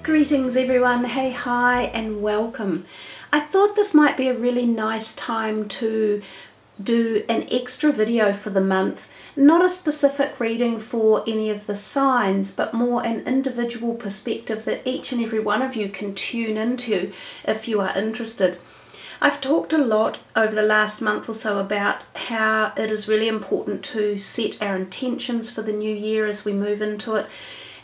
Greetings everyone, hey, hi and welcome. I thought this might be a really nice time to do an extra video for the month, not a specific reading for any of the signs, but more an individual perspective that each and every one of you can tune into if you are interested. I've talked a lot over the last month or so about how it is really important to set our intentions for the new year as we move into it,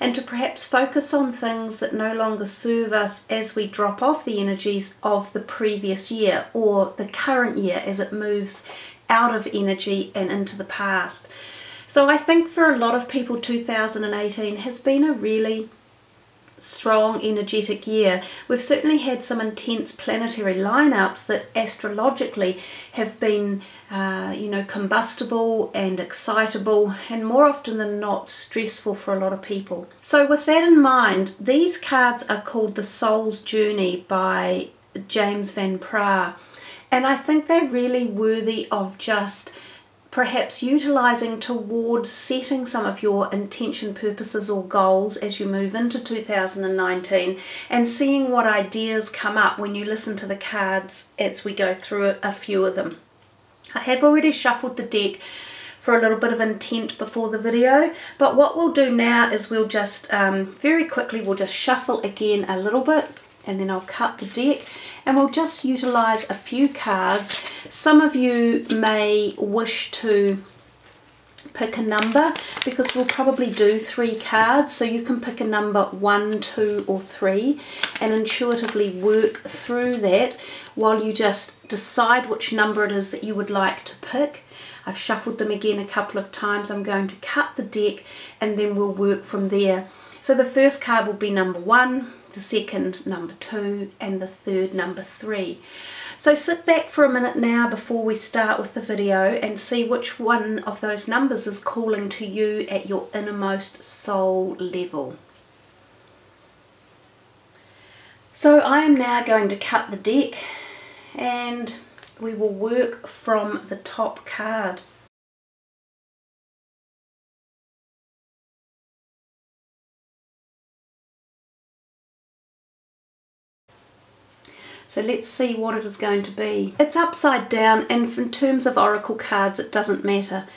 and to perhaps focus on things that no longer serve us as we drop off the energies of the previous year or the current year as it moves out of energy and into the past. So I think for a lot of people 2018 has been a really strong energetic year. We've certainly had some intense planetary lineups that astrologically have been combustible and excitable, and more often than not stressful for a lot of people. So with that in mind, these cards are called The Soul's Journey by James Van Praagh, and I think they're really worthy of just perhaps utilizing towards setting some of your intention, purposes or goals as you move into 2019, and seeing what ideas come up when you listen to the cards as we go through a few of them. I have already shuffled the deck for a little bit of intent before the video, but what we'll do now is we'll just very quickly we'll just shuffle again a little bit, and then I'll cut the deck and we'll just utilize a few cards. Some of you may wish to pick a number because we'll probably do 3 cards, so you can pick a number 1, 2 or 3 and intuitively work through that while you just decide which number it is that you would like to pick. I've shuffled them again a couple of times. I'm going to cut the deck and then we'll work from there. So the first card will be number 1, the second number 2 and the third number 3. So sit back for a minute now before we start with the video and see which one of those numbers is calling to you at your innermost soul level. So I am now going to cut the deck and we will work from the top card. So let's see what it is going to be. It's upside down, and in terms of oracle cards it doesn't matter.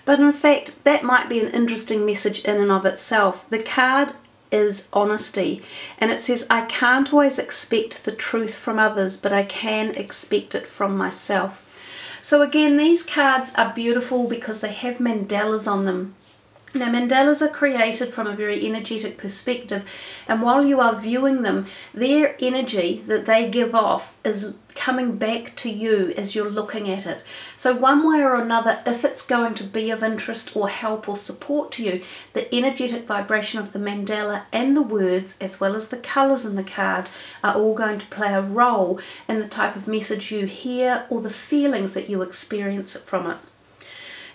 But in fact that might be an interesting message in and of itself. The card is honesty, and it says I can't always expect the truth from others, but I can expect it from myself. So again, these cards are beautiful because they have mandalas on them. Now mandalas are created from a very energetic perspective, and while you are viewing them, their energy that they give off is coming back to you as you're looking at it. So one way or another, if it's going to be of interest or help or support to you, the energetic vibration of the mandala and the words, as well as the colours in the card, are all going to play a role in the type of message you hear or the feelings that you experience from it.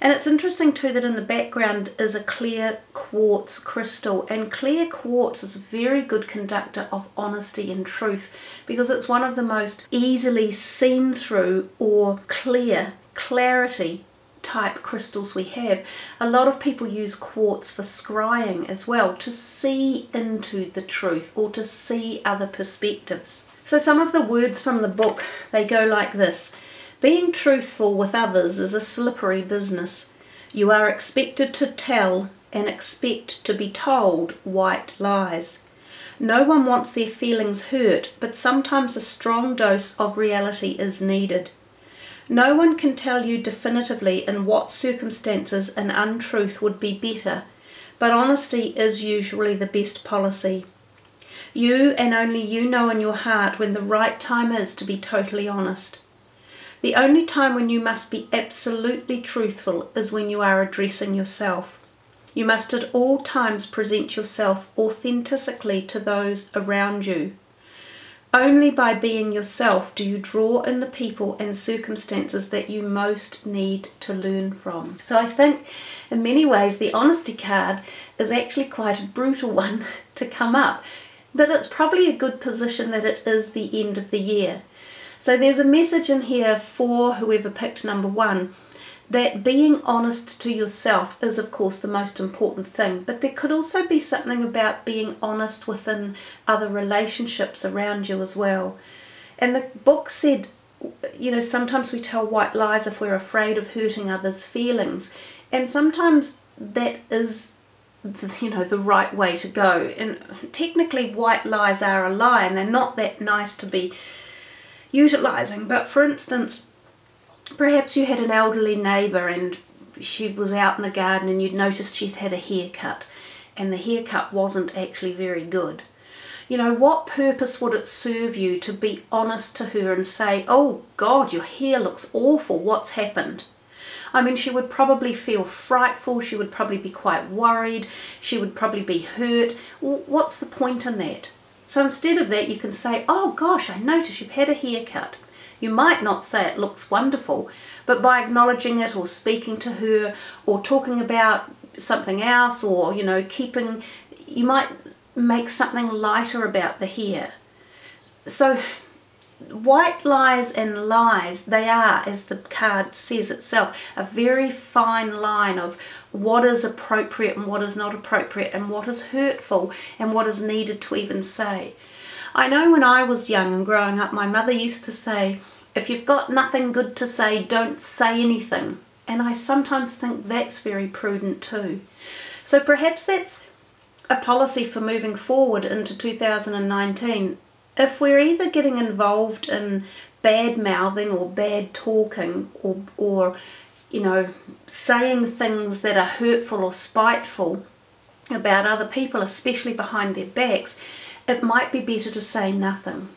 And it's interesting too that in the background is a clear quartz crystal, and clear quartz is a very good conductor of honesty and truth because it's one of the most easily seen through or clarity type crystals we have. A lot of people use quartz for scrying as well, to see into the truth or to see other perspectives. So some of the words from the book, they go like this. Being truthful with others is a slippery business. You are expected to tell and expect to be told white lies. No one wants their feelings hurt, but sometimes a strong dose of reality is needed. No one can tell you definitively in what circumstances an untruth would be better, but honesty is usually the best policy. You and only you know in your heart when the right time is to be totally honest. The only time when you must be absolutely truthful is when you are addressing yourself. You must at all times present yourself authentically to those around you. Only by being yourself do you draw in the people and circumstances that you most need to learn from. So I think in many ways the honesty card is actually quite a brutal one to come up, but it's probably a good position that it is the end of the year. So there's a message in here for whoever picked number 1 that being honest to yourself is of course the most important thing, but there could also be something about being honest within other relationships around you as well. And the book said, you know, sometimes we tell white lies if we're afraid of hurting others' feelings, and sometimes that is, you know, the right way to go. And technically white lies are a lie and they're not that nice to be utilizing. But for instance, perhaps you had an elderly neighbour and she was out in the garden and you'd noticed she'd had a haircut and the haircut wasn't actually very good. You know, what purpose would it serve you to be honest to her and say, oh God, your hair looks awful, what's happened? I mean, she would probably feel frightful, she would probably be quite worried, she would probably be hurt. What's the point in that? So instead of that, you can say, oh gosh, I noticed you've had a haircut. You might not say it looks wonderful, but by acknowledging it or speaking to her or talking about something else, or, you know, you might make something lighter about the hair. So white lies and lies, they are, as the card says itself, a very fine line of what is appropriate and what is not appropriate, and what is hurtful and what is needed to even say. I know when I was young and growing up, my mother used to say, if you've got nothing good to say, don't say anything. And I sometimes think that's very prudent too. So perhaps that's a policy for moving forward into 2019. If we're either getting involved in bad mouthing or bad talking or you know, saying things that are hurtful or spiteful about other people, especially behind their backs, it might be better to say nothing.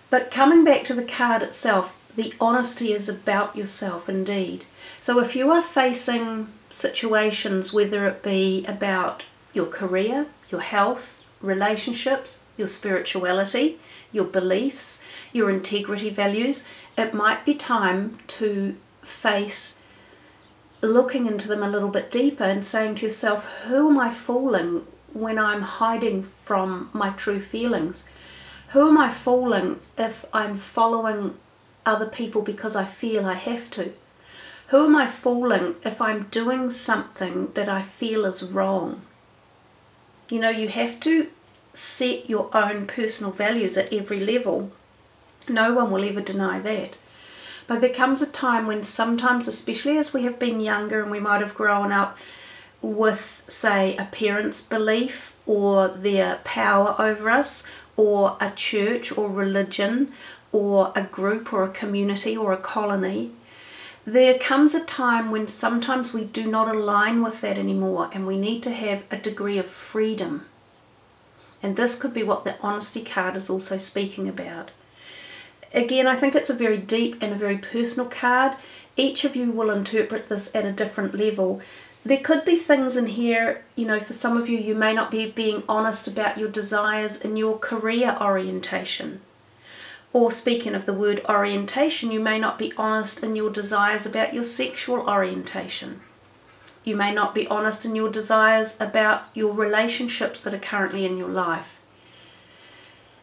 But coming back to the card itself, the honesty is about yourself indeed. So if you are facing situations, whether it be about your career, your health, relationships, your spirituality, your beliefs, your integrity values, it might be time to face looking into them a little bit deeper and saying to yourself, who am I fooling when I'm hiding from my true feelings? Who am I fooling if I'm following other people because I feel I have to? Who am I fooling if I'm doing something that I feel is wrong? You know, you have to set your own personal values at every level. No one will ever deny that. But there comes a time when sometimes, especially as we have been younger and we might have grown up with, say, a parent's belief or their power over us, or a church or religion or a group or a community or a colony, there comes a time when sometimes we do not align with that anymore and we need to have a degree of freedom. And this could be what the honesty card is also speaking about. Again, I think it's a very deep and a very personal card. Each of you will interpret this at a different level. There could be things in here, you know, for some of you, you may not be being honest about your desires in your career orientation. Or speaking of the word orientation, you may not be honest in your desires about your sexual orientation. You may not be honest in your desires about your relationships that are currently in your life.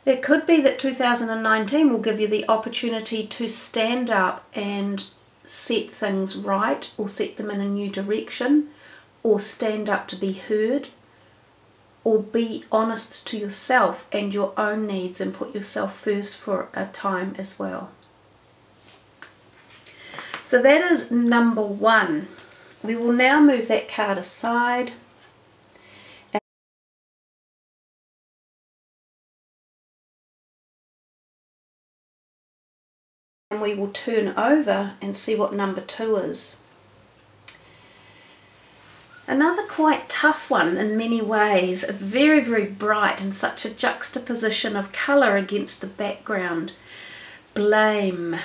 It could be that 2019 will give you the opportunity to stand up and set things right, or set them in a new direction, or stand up to be heard, or be honest to yourself and your own needs and put yourself first for a time as well. So that is number one. We will now move that card aside and we will turn over and see what number two is. Another quite tough one in many ways, very, very bright, and such a juxtaposition of colour against the background. Blame.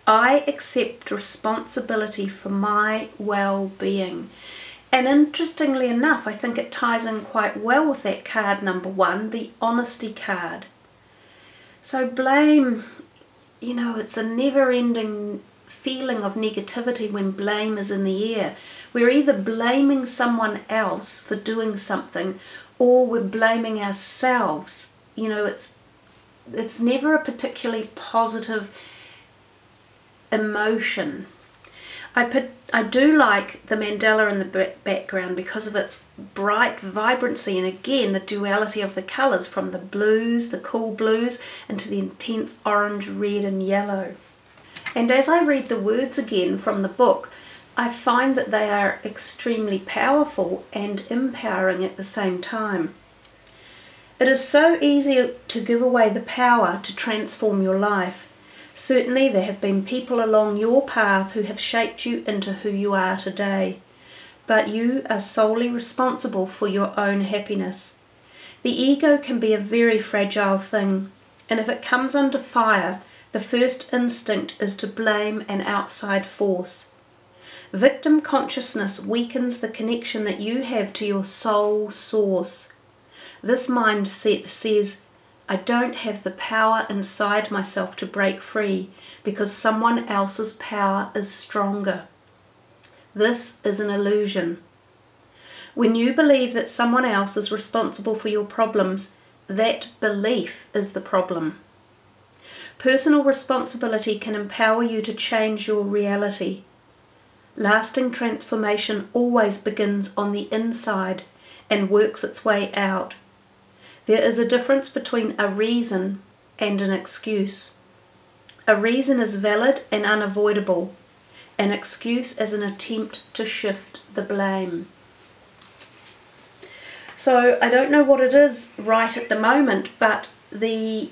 I accept responsibility for my well-being. And interestingly enough, I think it ties in quite well with that card number one, the honesty card. So blame, you know, it's a never-ending feeling of negativity when blame is in the air. We're either blaming someone else for doing something, or we're blaming ourselves. You know, it's never a particularly positive emotion. I do like the mandala in the background because of its bright vibrancy, and again the duality of the colours, from the blues, the cool blues, into the intense orange, red and yellow. And as I read the words again from the book, I find that they are extremely powerful and empowering at the same time. It is so easy to give away the power to transform your life. Certainly there have been people along your path who have shaped you into who you are today, but you are solely responsible for your own happiness. The ego can be a very fragile thing, and if it comes under fire, the first instinct is to blame an outside force. Victim consciousness weakens the connection that you have to your soul source. This mindset says, I don't have the power inside myself to break free because someone else's power is stronger. This is an illusion. When you believe that someone else is responsible for your problems, that belief is the problem. Personal responsibility can empower you to change your reality. Lasting transformation always begins on the inside and works its way out. There is a difference between a reason and an excuse. A reason is valid and unavoidable. An excuse is an attempt to shift the blame. So I don't know what it is right at the moment, but the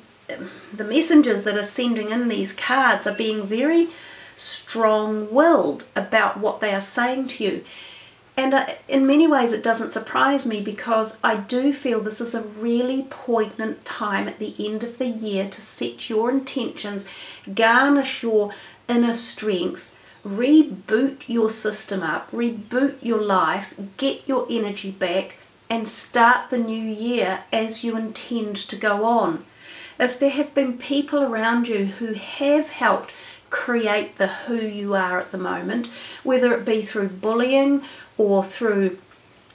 messengers that are sending in these cards are being very strong-willed about what they are saying to you. And in many ways it doesn't surprise me, because I do feel this is a really poignant time at the end of the year to set your intentions, garnish your inner strength, reboot your system up, reboot your life, get your energy back, and start the new year as you intend to go on. If there have been people around you who have helped create the who you are at the moment, whether it be through bullying or through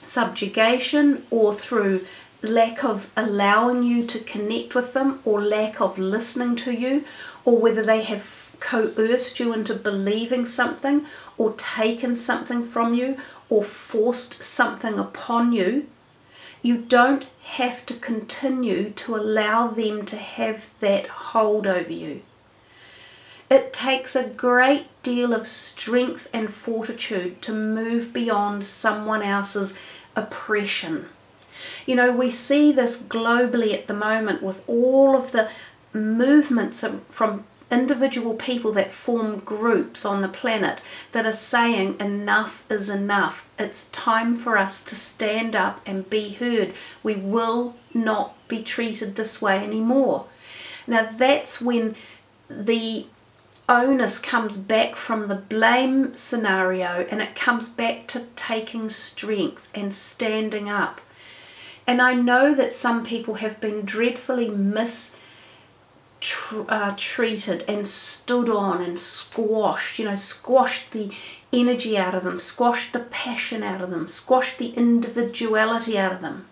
subjugation or through lack of allowing you to connect with them or lack of listening to you, or whether they have coerced you into believing something or taken something from you or forced something upon you, you don't have to continue to allow them to have that hold over you. It takes a great deal of strength and fortitude to move beyond someone else's oppression. You know, we see this globally at the moment with all of the movements from individual people that form groups on the planet that are saying enough is enough. It's time for us to stand up and be heard. We will not be treated this way anymore. Now that's when the onus comes back from the blame scenario, and it comes back to taking strength and standing up. And I know that some people have been dreadfully treated and stood on and squashed, squashed the energy out of them, squashed the passion out of them, squashed the individuality out of them.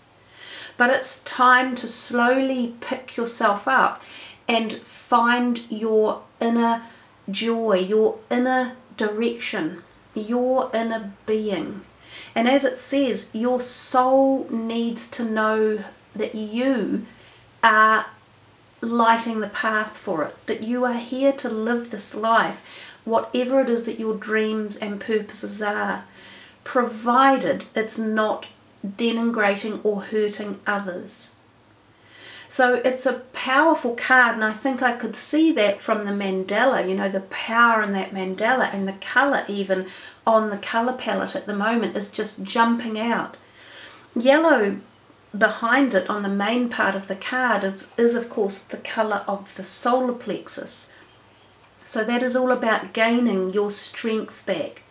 But it's time to slowly pick yourself up and find your inner joy, your inner direction, your inner being. And as it says, your soul needs to know that you are lighting the path for it, that you are here to live this life, whatever it is that your dreams and purposes are, provided it's not denigrating or hurting others. So it's a powerful card, and I think I could see that from the mandala, the power in that mandala, and the colour even on the colour palette at the moment is just jumping out. Yellow behind it on the main part of the card is of course the colour of the solar plexus. So that is all about gaining your strength back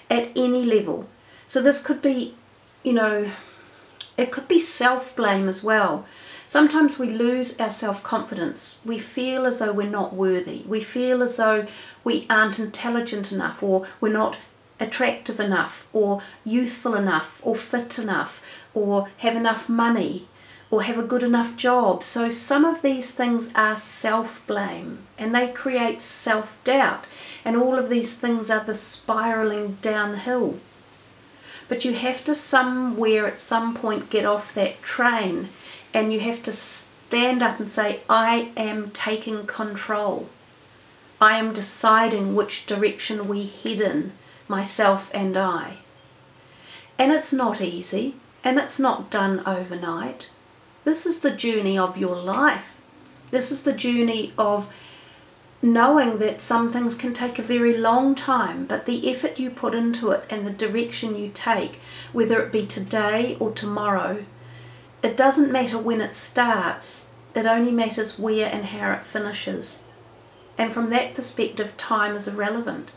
at any level. So this could be, it could be self-blame as well. Sometimes we lose our self-confidence. We feel as though we're not worthy. We feel as though we aren't intelligent enough, or we're not attractive enough, or youthful enough, or fit enough, or have enough money, or have a good enough job. So some of these things are self-blame, and they create self-doubt, and all of these things are the spiraling downhill. But you have to somewhere at some point get off that train, and you have to stand up and say, I am taking control. I am deciding which direction we head in, myself and I. And it's not easy, and it's not done overnight. This is the journey of your life. This is the journey of knowing that some things can take a very long time, but the effort you put into it and the direction you take, whether it be today or tomorrow, it doesn't matter when it starts, it only matters where and how it finishes. And from that perspective, time is irrelevant.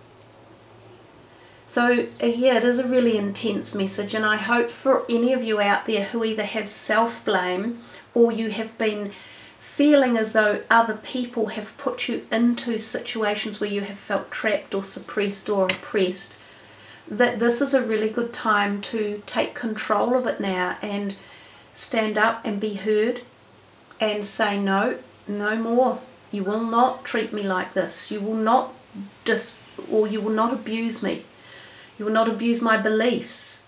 So yeah, it is a really intense message, and I hope for any of you out there who either have self-blame or you have been feeling as though other people have put you into situations where you have felt trapped or suppressed or oppressed, that this is a really good time to take control of it now and stand up and be heard and say, no, no more. You will not treat me like this. You will not you will not abuse me. You will not abuse my beliefs.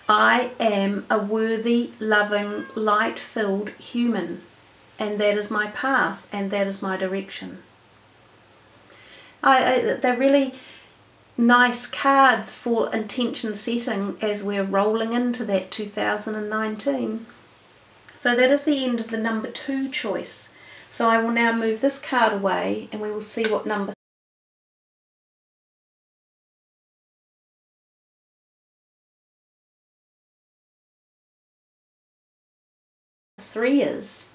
I am a worthy, loving, light-filled human, and that is my path, and that is my direction. They're really nice cards for intention setting as we're rolling into that 2019. So that is the end of the number 2 choice. So I will now move this card away, and we will see what number 3 is.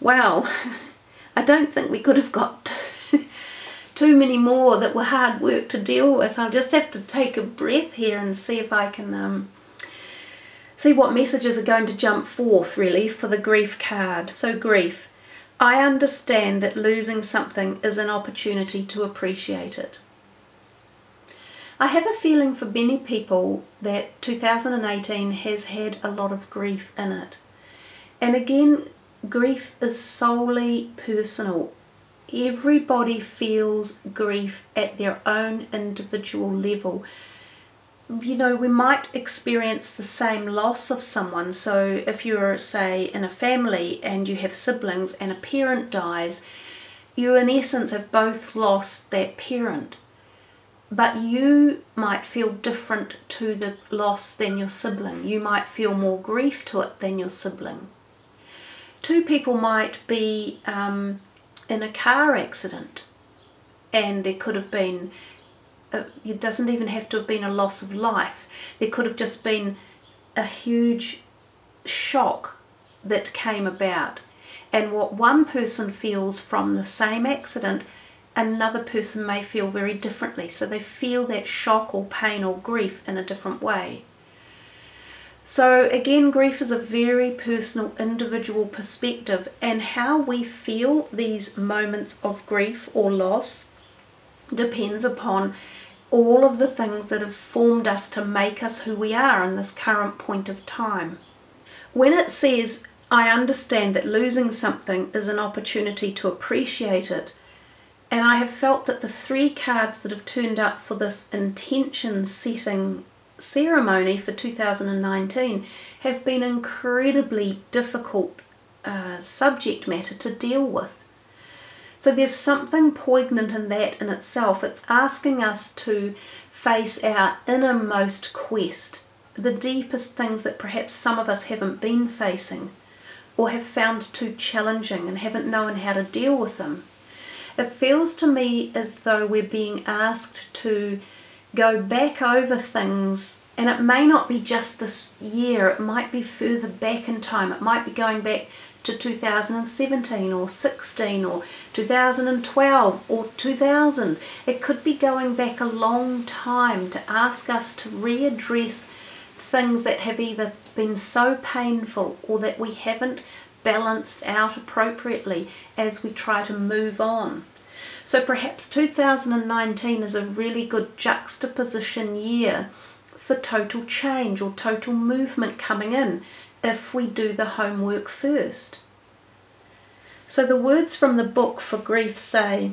Wow, I don't think we could have got too many more that were hard work to deal with. I'll just have to take a breath here and see if I can see what messages are going to jump forth really for the grief card. So grief. I understand that losing something is an opportunity to appreciate it. I have a feeling for many people that 2018 has had a lot of grief in it. And again, grief is solely personal. Everybody feels grief at their own individual level. You know, we might experience the same loss of someone. So if you're, say, in a family and you have siblings and a parent dies, you in essence have both lost that parent. But you might feel different to the loss than your sibling. You might feel more grief to it than your sibling. 2 people might be in a car accident, and there could have been, it doesn't even have to have been a loss of life. There could have just been a huge shock that came about. And what one person feels from the same accident, another person may feel very differently. So they feel that shock or pain or grief in a different way. So again, grief is a very personal, individual perspective, and how we feel these moments of grief or loss depends upon all of the things that have formed us to make us who we are in this current point of time. When it says, I understand that losing something is an opportunity to appreciate it, and I have felt that the 3 cards that have turned up for this intention setting ceremony for 2019 have been incredibly difficult subject matter to deal with. So there's something poignant in that in itself. It's asking us to face our innermost quest, the deepest things that perhaps some of us haven't been facing or have found too challenging and haven't known how to deal with them. It feels to me as though we're being asked to go back over things, and it may not be just this year, it might be further back in time. It might be going back to 2017 or 16 or 2012 or 2000. It could be going back a long time to ask us to readdress things that have either been so painful or that we haven't balanced out appropriately as we try to move on. So perhaps 2019 is a really good juxtaposition year for total change or total movement coming in. if we do the homework first. So the words from the book for grief say,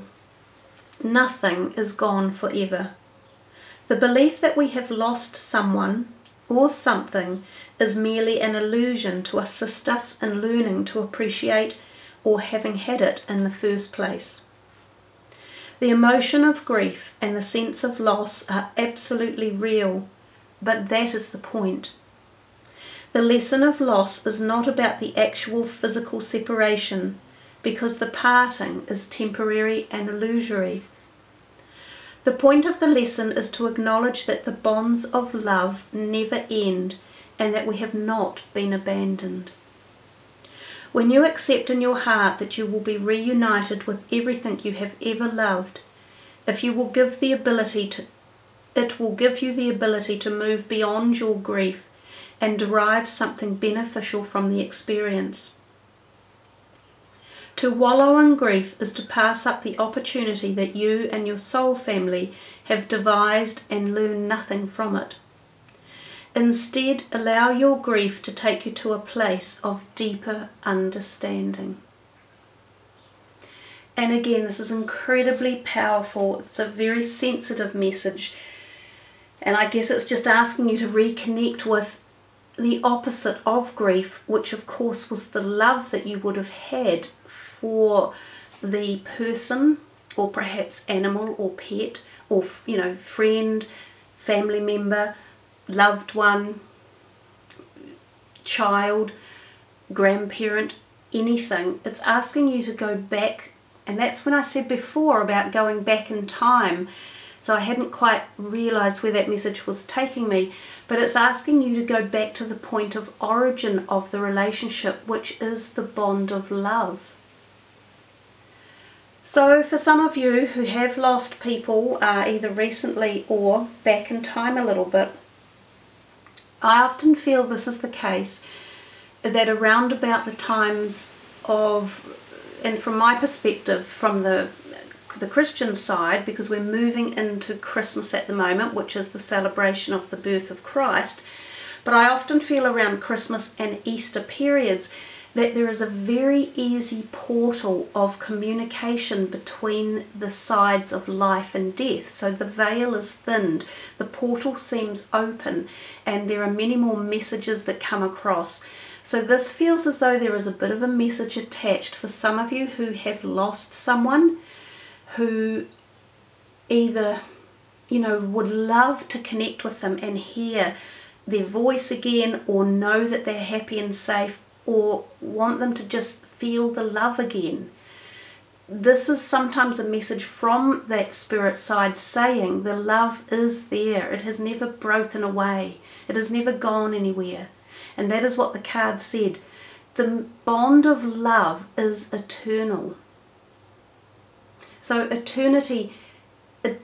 "Nothing is gone forever. The belief that we have lost someone or something is merely an illusion to assist us in learning to appreciate or having had it in the first place. The emotion of grief and the sense of loss are absolutely real, but that is the point. The lesson of loss is not about the actual physical separation, because the parting is temporary and illusory. The point of the lesson is to acknowledge that the bonds of love never end and that we have not been abandoned. When you accept in your heart that you will be reunited with everything you have ever loved, if you will give the ability to, it will give you the ability to move beyond your grief and derive something beneficial from the experience. To wallow in grief is to pass up the opportunity that you and your soul family have devised and learn nothing from it. Instead, allow your grief to take you to a place of deeper understanding." And again, this is incredibly powerful. It's a very sensitive message. And I guess it's just asking you to reconnect with the opposite of grief, which of course was the love that you would have had for the person, or perhaps animal or pet, or friend, family member, loved one, child, grandparent, anything. It's asking you to go back, and that's when I said before about going back in time. So I hadn't quite realised where that message was taking me, but it's asking you to go back to the point of origin of the relationship, which is the bond of love. So for some of you who have lost people, either recently or back in time a little bit, I often feel this is the case, that around about the times of, and from my perspective, from the Christian side, because we're moving into Christmas at the moment, which is the celebration of the birth of Christ, but I often feel around Christmas and Easter periods that there is a very easy portal of communication between the sides of life and death. So the veil is thinned, the portal seems open, and there are many more messages that come across. So this feels as though there is a bit of a message attached for some of you who have lost someone, who either, would love to connect with them and hear their voice again, or know that they're happy and safe, or want them to just feel the love again. This is sometimes a message from that spirit side saying the love is there. It has never broken away. It has never gone anywhere. And that is what the card said. The bond of love is eternal. So eternity,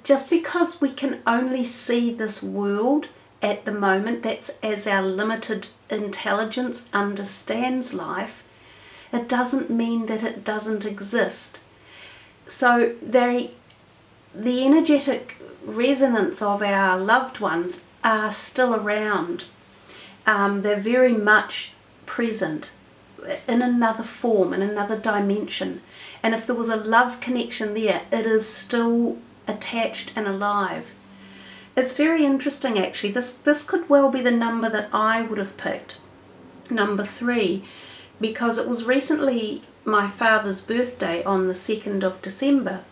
just because we can only see this world at the moment, that's as our limited intelligence understands life, it doesn't mean that it doesn't exist. So the energetic resonance of our loved ones are still around. They're very much present in another form, in another dimension. And if there was a love connection there, it is still attached and alive. It's very interesting actually. This could well be the number that I would have picked, number 3, because it was recently my father's birthday on the 2nd of December.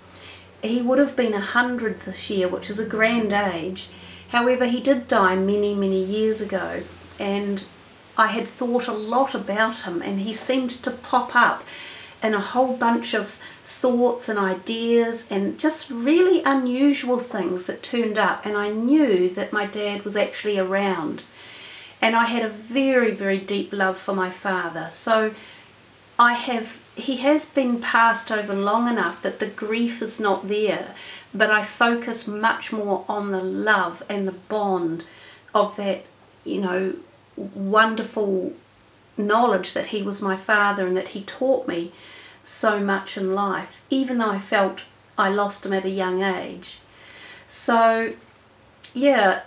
He would have been 100 this year, which is a grand age. However, he did die many, many years ago, and I had thought a lot about him, and he seemed to pop up in a whole bunch of thoughts and ideas and just really unusual things that turned up, and I knew that my dad was actually around, and I had a very, very deep love for my father. So he has been passed over long enough that the grief is not there, but I focus much more on the love and the bond of that, wonderful knowledge that he was my father and that he taught me so much in life, even though I felt I lost him at a young age. So yeah,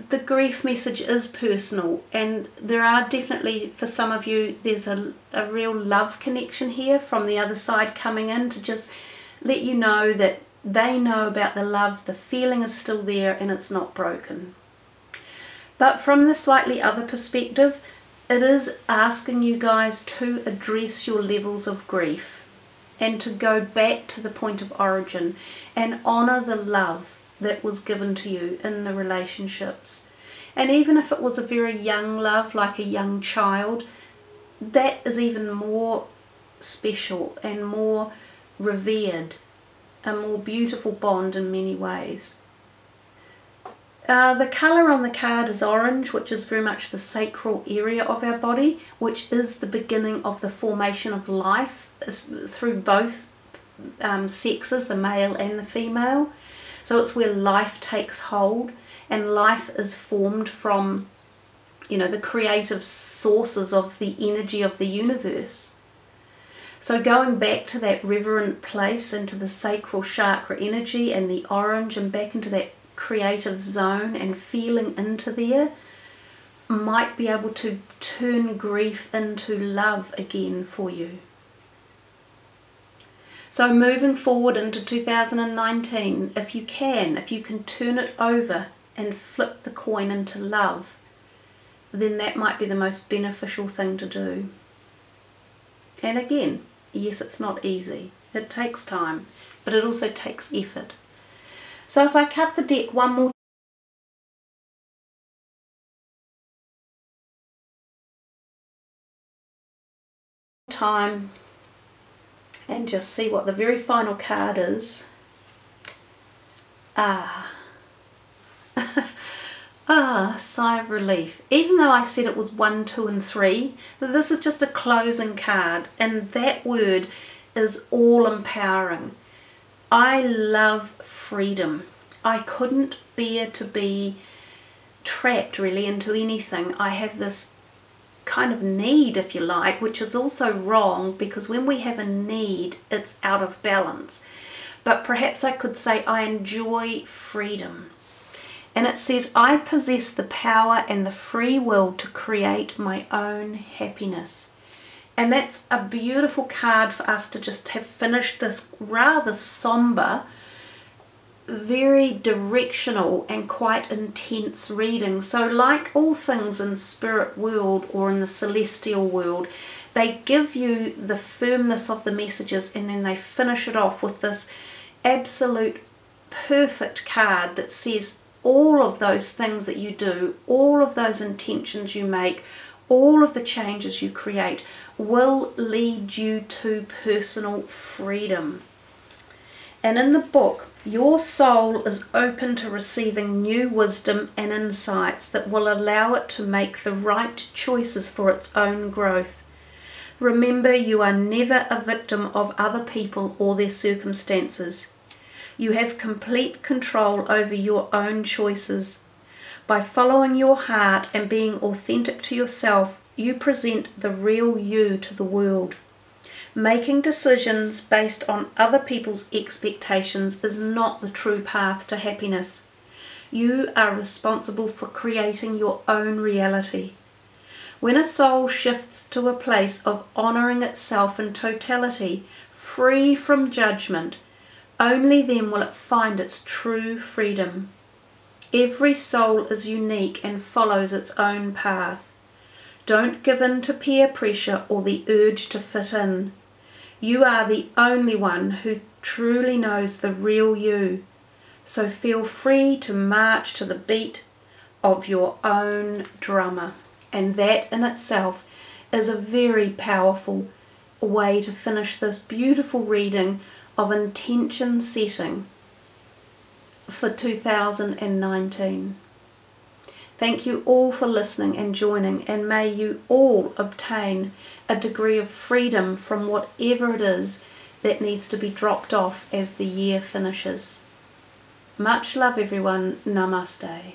the grief message is personal, and there are definitely, for some of you, there's a real love connection here from the other side coming in to just let you know that they know about the love, the feeling is still there, and it's not broken. But from the slightly other perspective, it is asking you guys to address your levels of grief and to go back to the point of origin and honour the love that was given to you in the relationships. And even if it was a very young love, like a young child, that is even more special and more revered, a more beautiful bond in many ways. The colour on the card is orange, which is very much the sacral area of our body, which is the beginning of the formation of life through both sexes, the male and the female. So it's where life takes hold, and life is formed from, you know, the creative sources of the energy of the universe. So going back to that reverent place, into the sacral chakra energy and the orange, and back into that creative zone and feeling into there, might be able to turn grief into love again for you. So moving forward into 2019, if you can turn it over and flip the coin into love, then that might be the most beneficial thing to do. And again, yes, it's not easy. It takes time, but it also takes effort. So if I cut the deck one more time and just see what the very final card is. Sigh of relief. Even though I said it was 1, 2 and 3, this is just a closing card, and that word is all empowering. I love freedom. I couldn't bear to be trapped really into anything. I have this kind of need, if you like, which is also wrong, because when we have a need, it's out of balance. But perhaps I could say I enjoy freedom. And it says, I possess the power and the free will to create my own happiness. And that's a beautiful card for us to just have finished this rather somber, very directional and quite intense reading. So like all things in spirit world or in the celestial world, they give you the firmness of the messages, and then they finish it off with this absolute perfect card that says all of those things that you do, all of those intentions you make, all of the changes you create will lead you to personal freedom. And in the book, your soul is open to receiving new wisdom and insights that will allow it to make the right choices for its own growth. Remember, you are never a victim of other people or their circumstances. You have complete control over your own choices. By following your heart and being authentic to yourself, you present the real you to the world. Making decisions based on other people's expectations is not the true path to happiness. You are responsible for creating your own reality. When a soul shifts to a place of honouring itself in totality, free from judgment, only then will it find its true freedom. Every soul is unique and follows its own path. Don't give in to peer pressure or the urge to fit in. You are the only one who truly knows the real you. So feel free to march to the beat of your own drummer. And that in itself is a very powerful way to finish this beautiful reading of intention setting for 2019. Thank you all for listening and joining, and may you all obtain a degree of freedom from whatever it is that needs to be dropped off as the year finishes. Much love everyone. Namaste.